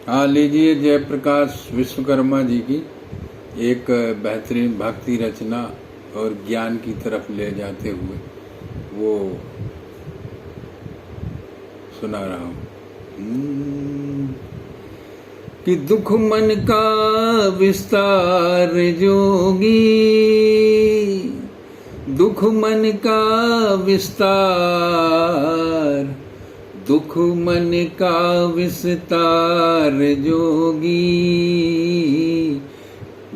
हाँ, लीजिए जयप्रकाश विश्वकर्मा जी की एक बेहतरीन भक्ति रचना और ज्ञान की तरफ ले जाते हुए वो सुना रहा हूँ। कि दुख मन का विस्तार जोगी, दुख मन का विस्तार, दुख मन का विस्तार जोगी,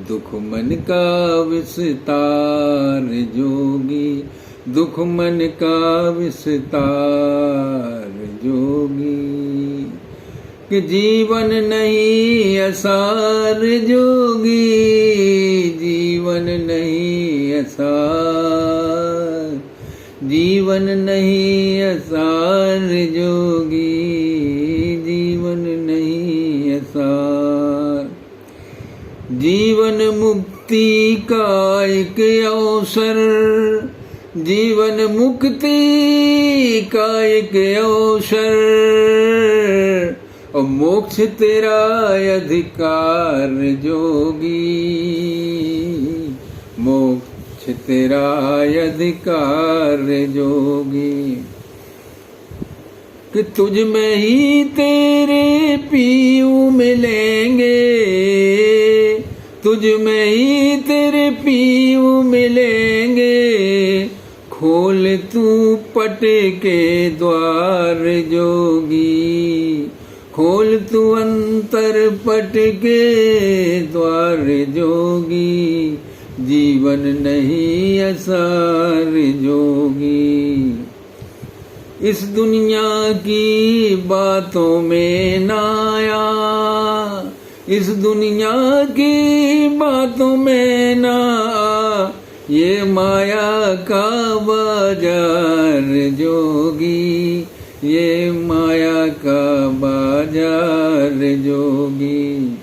दुख मन का विस्तार जोगी, दुख मन का विस्तार जोगी। कि जीवन नहीं असार जोगी, जीवन नहीं असार, जीवन नहीं असार जोगी, जीवन नहीं असार। जीवन मुक्ति का एक अवसर, जीवन मुक्ति का एक अवसर, और मोक्ष तेरा अधिकार जोगी, मोक्ष तेरा अधिकार जोगी। कि तुझ में ही तेरे पीऊ मिलेंगे, तुझ में ही तेरे पीऊ मिलेंगे, खोल तू पट के द्वार जोगी, खोल तू अंतर पट के द्वार जोगी, जीवन नहीं असार जोगी। इस दुनिया की बातों में ना आया, इस दुनिया की बातों में ना आ, ये माया का बाजार जोगी, ये माया का बाजार जोगी।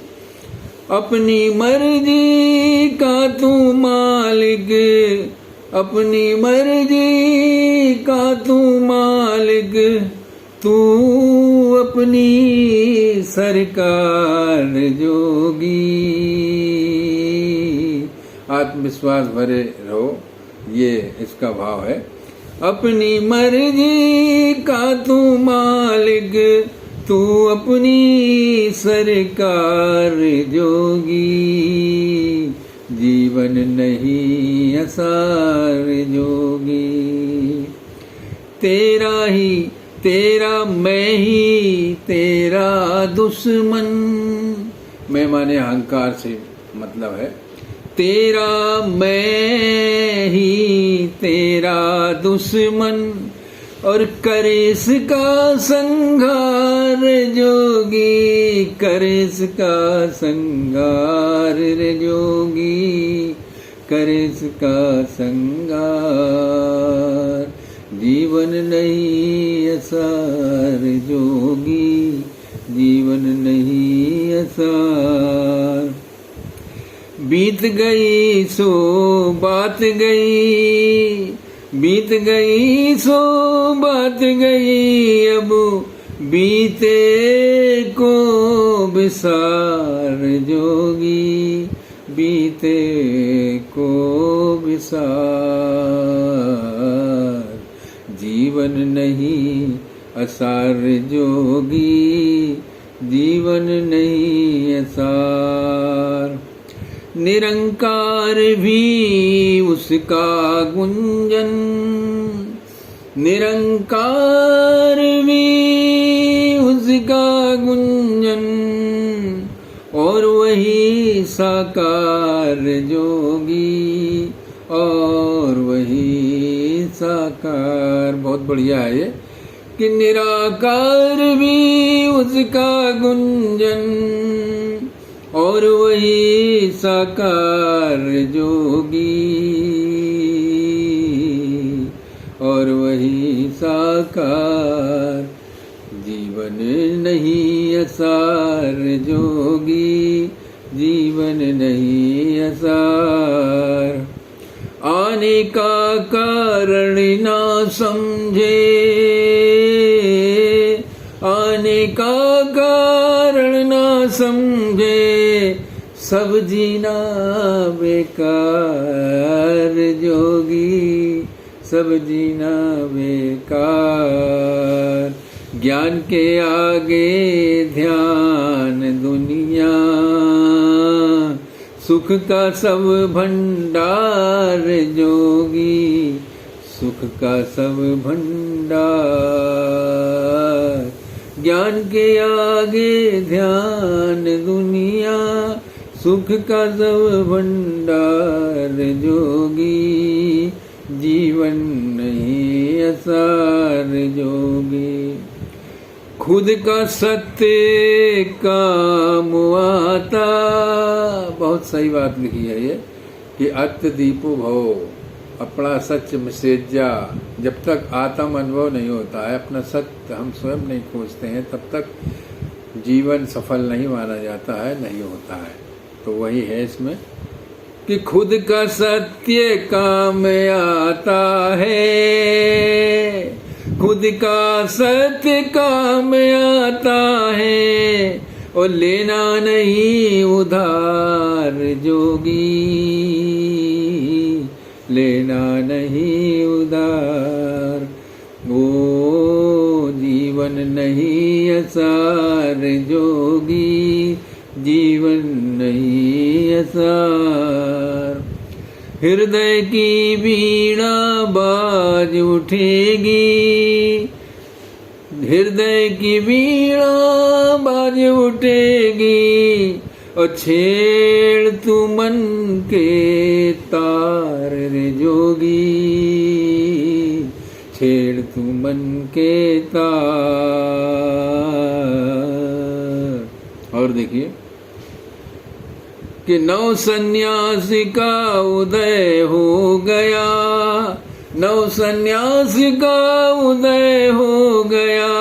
अपनी मर्जी का तू मालिक, अपनी मर्जी का तू मालिक, तू अपनी सरकार जोगी। आत्मविश्वास भरे रहो, ये इसका भाव है। अपनी मर्जी का तू मालिक, तू अपनी सरकार जोगी, जीवन नहीं असार जोगी। तेरा ही तेरा मैं ही तेरा दुश्मन, मैं माने अहंकार से मतलब है। तेरा मैं ही तेरा दुश्मन, और करे इसका संघार जोगी, करे इसका संघार रे जोगी, करे इसका संघार, जीवन नहीं असार जोगी, जीवन नहीं असार। बीत गई सो बात गई, बीत गई सो बात गई, अब बीते को विसार जोगी, बीते को विसार, जीवन नहीं असार जोगी, जीवन नहीं असार। निरंकार भी उसका गुंजन, निरंकार भी उसका गुंजन, और वही साकार जोगी, और वही साकार। बहुत बढ़िया है ये। कि निराकार भी उसका गुंजन, और वही साकार जोगी, और वही साकार, जीवन नहीं असार जोगी, जीवन नहीं असार। आने का कारण ना समझे, आने का कारण ना समझे सब जीना बेकार जोगी, सब जीना बेकार। ज्ञान के आगे ध्यान दुनिया, सुख का सब भंडार जोगी, सुख का सब भंडार। ज्ञान के आगे ध्यान दुनिया, सुख का सब भंडार जोगी, जीवन नहीं असार जोगी। खुद का सत्य काम आता, बहुत सही बात लिखी है ये कि अत्य दीपो भव, अपना सच मिसेजा। जब तक आत्म अनुभव नहीं होता है, अपना सत्य हम स्वयं नहीं खोजते हैं, तब तक जीवन सफल नहीं माना जाता है, नहीं होता है। तो वही है इसमें कि खुद का सत्य काम आता है, खुद का सत्य काम आता है, और लेना नहीं उधार जोगी, लेना नहीं उधार। वो जीवन नहीं असार जोगी, जीवन नहीं असार। हृदय की वीणा बाज उठेगी, हृदय की वीणा बाज उठेगी, और छेड़ तू मन के तार रे जोगी, छेड़ तू मन के तार। और देखिए कि नव सन्यासी का उदय हो गया, नव सन्यासी का उदय हो गया,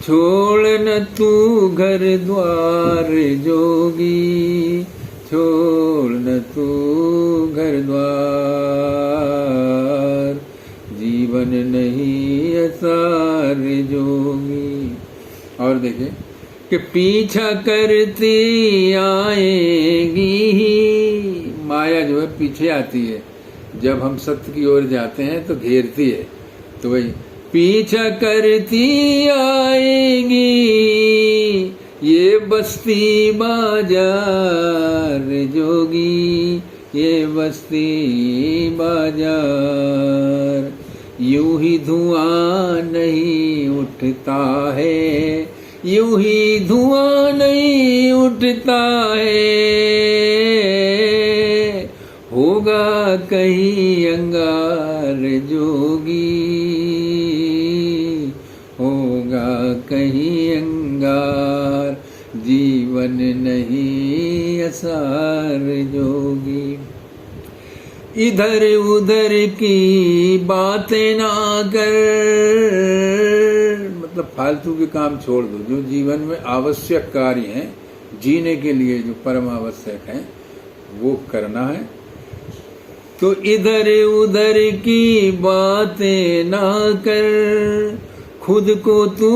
छोड़ न तू घर द्वार जोगी, छोड़ न तू घर द्वार, जीवन नहीं असार जोगी। और देखिए कि पीछा करती आएगी ही, माया जो है पीछे आती है, जब हम सत्य की ओर जाते हैं तो घेरती है। तो वही पीछा करती आएगी, ये बस्ती बाजार जोगी, ये बस्ती बाजार। यूं ही धुआं नहीं उठता है, यूं ही धुआं नहीं उठता है, होगा कहीं अंगार जोगी, होगा कहीं अंगार, जीवन नहीं असार जोगी। इधर उधर की बातें ना कर, मतलब फालतू के काम छोड़ दो, जो जीवन में आवश्यक कार्य हैं, जीने के लिए जो परम आवश्यक हैं वो करना है। तो इधर उधर की बातें ना कर, खुद को तू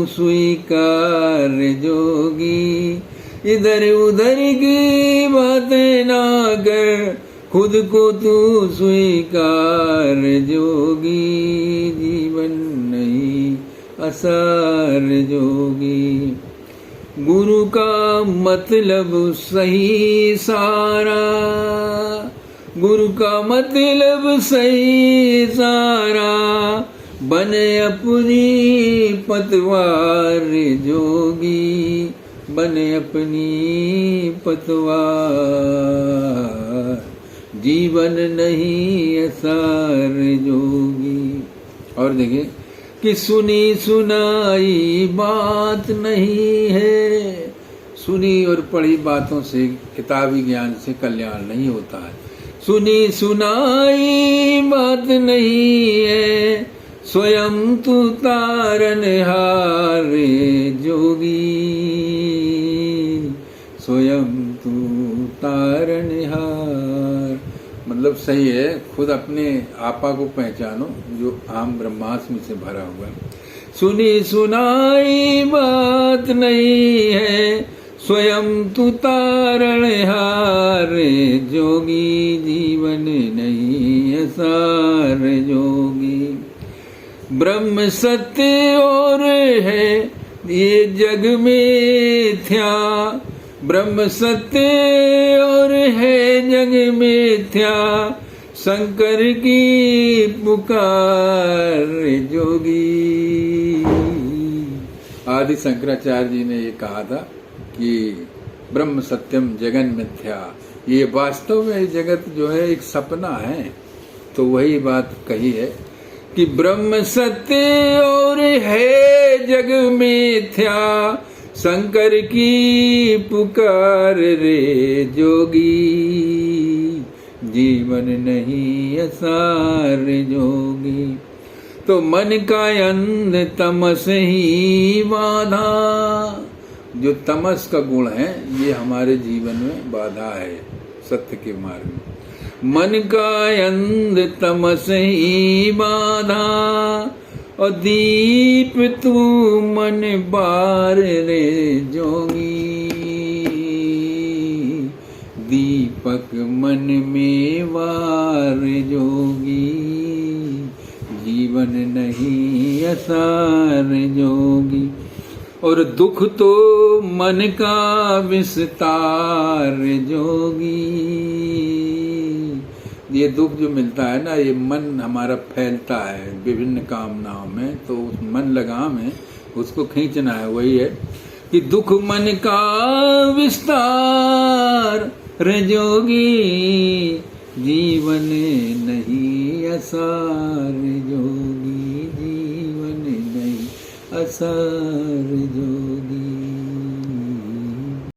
स्वीकार जोगी, इधर उधर की बातें ना कर, खुद को तू स्वीकार जोगी, जीवन नहीं असार जोगी। गुरु का मतलब सही सारा, गुरु का मतलब सही सारा, बने अपनी पतवार जोगी, बने अपनी पतवार, जीवन नहीं असार जोगी। और देखिए कि सुनी सुनाई बात नहीं है, सुनी और पढ़ी बातों से, किताबी ज्ञान से कल्याण नहीं होता है। सुनी सुनाई बात नहीं है, स्वयं तू तारनहार जोगी, स्वयं तू तारनहार। मतलब सही है, खुद अपने आपा को पहचानो जो आम ब्रह्मास्मि से भरा हुआ है। सुनी सुनाई बात नहीं है, स्वयं तू तारण हार जोगी, जीवन नहीं असार जोगी। ब्रह्म सत्य और है ये जग मिथ्या, ब्रह्म सत्य और है जग मिथ्या, शंकर की पुकार जोगी। आदि शंकराचार्य जी ने ये कहा था कि ब्रह्म सत्यम जगन मिथ्या, ये वास्तव में जगत जो है एक सपना है। तो वही बात कही है कि ब्रह्म सत्य और है जग मिथ्या, शंकर की पुकार रे जोगी, जीवन नहीं असार जोगी। तो मन का अंध तमस ही बाधा, जो तमस का गुण है ये हमारे जीवन में बाधा है सत्य के मार्ग में। मन का अंध तमस ही बाधा, और दीप तू मन बार रे जोगी, दीपक मन में वार जोगी, जीवन नहीं असार जोगी। और दुख तो मन का विस्तार जोगी, ये दुख जो मिलता है ना, ये मन हमारा फैलता है विभिन्न कामनाओं में, तो उस मन लगाम है उसको खींचना है। वही है कि दुख मन का विस्तार रे जोगी, जीवन नहीं असार जोगी, जीवन नहीं असार जोगी।